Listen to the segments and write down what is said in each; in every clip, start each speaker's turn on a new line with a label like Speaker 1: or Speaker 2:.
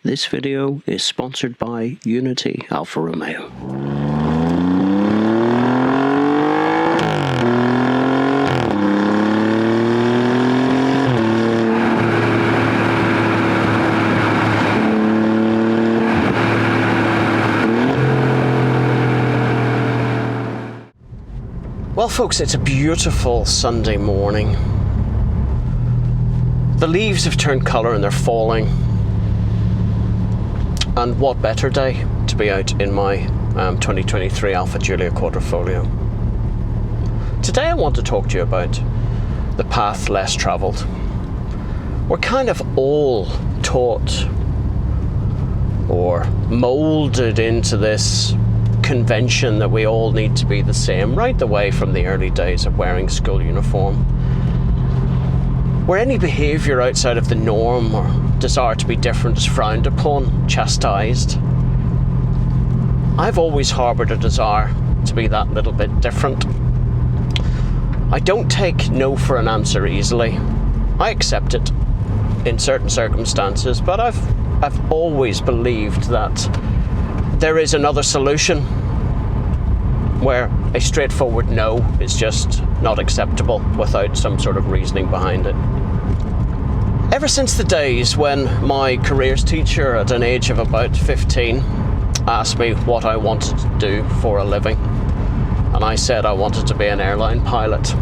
Speaker 1: This video is sponsored by Unity Alfa Romeo. Well folks, it's a beautiful Sunday morning. The leaves have turned colour and they're falling. And what better day to be out in my 2023 Alfa Giulia Quadrifoglio. Today I want to talk to you about the path less travelled. We're kind of all taught or moulded into this convention that we all need to be the same, right the way from the early days of wearing school uniform, where any behaviour outside of the norm or desire to be different is frowned upon, chastised. I've always harboured a desire to be that little bit different. I don't take no for an answer easily. I accept it in certain circumstances, but I've always believed that there is another solution where a straightforward no is just not acceptable without some sort of reasoning behind it. Ever since the days when my careers teacher at an age of about 15 asked me what I wanted to do for a living, and I said I wanted to be an airline pilot,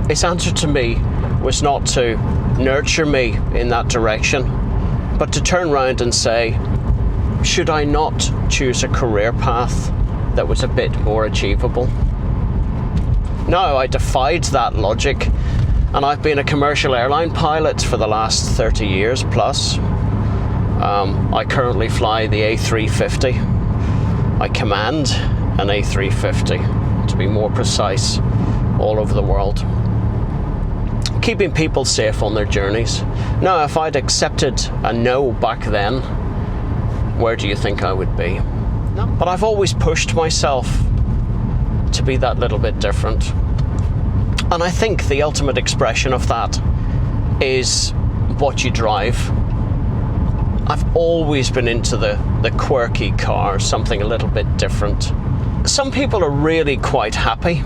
Speaker 1: his answer to me was not to nurture me in that direction, but to turn round and say, should I not choose a career path that was a bit more achievable? No, I defied that logic, and I've been a commercial airline pilot for the last 30 years plus. I currently fly the A350. I command an A350, to be more precise, all over the world, keeping people safe on their journeys. Now, if I'd accepted a no back then, where do you think I would be? No. But I've always pushed myself to be that little bit different. And I think the ultimate expression of that is what you drive. I've always been into the quirky car, something a little bit different. Some people are really quite happy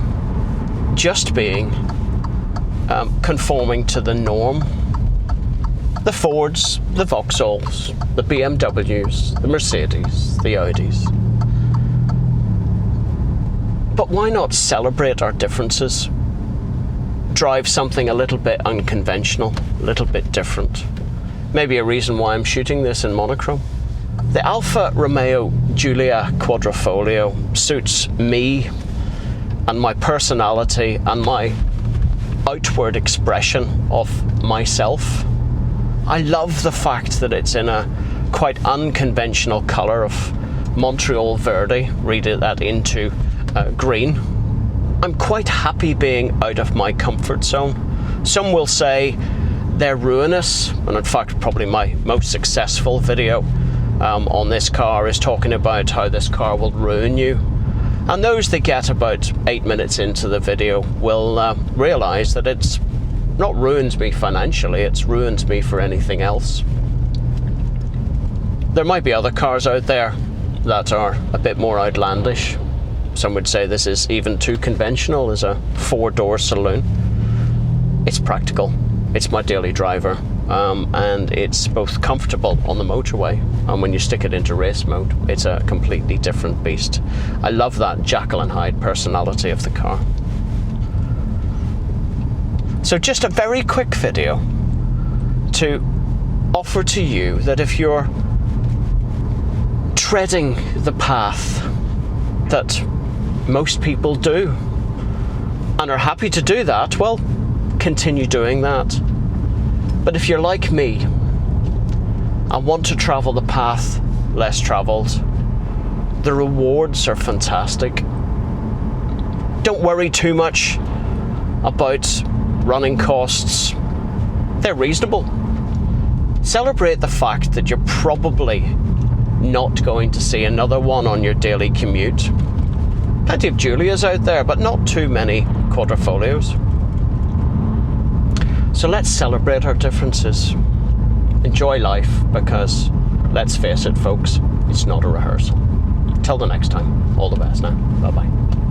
Speaker 1: just being conforming to the norm. The Fords, the Vauxhalls, the BMWs, the Mercedes, the Audis. But why not celebrate our differences? Drive something a little bit unconventional, a little bit different. Maybe a reason why I'm shooting this in monochrome. The Alfa Romeo Giulia Quadrifoglio suits me and my personality and my outward expression of myself. I love the fact that it's in a quite unconventional colour of Montreal Verde, read that into green. I'm quite happy being out of my comfort zone. Some will say they're ruinous, and in fact probably my most successful video on this car is talking about how this car will ruin you. And those that get about 8 minutes into the video will realise that it's not ruins me financially, it's ruins me for anything else. There might be other cars out there that are a bit more outlandish. Some would say this is even too conventional as a 4-door saloon. It's practical, it's my daily driver, and it's both comfortable on the motorway, and when you stick it into race mode, it's a completely different beast. I love that Jekyll and Hyde personality of the car. So just a very quick video to offer to you that if you're treading the path that most people do and are happy to do that, well, continue doing that. But if you're like me and want to travel the path less travelled, the rewards are fantastic. Don't worry too much about running costs. They're reasonable. Celebrate the fact that you're probably not going to see another one on your daily commute. Plenty of Giulias out there, but not too many Quadrifoglios. So let's celebrate our differences. Enjoy life, because let's face it, folks, it's not a rehearsal. Till the next time, all the best now. Bye-bye.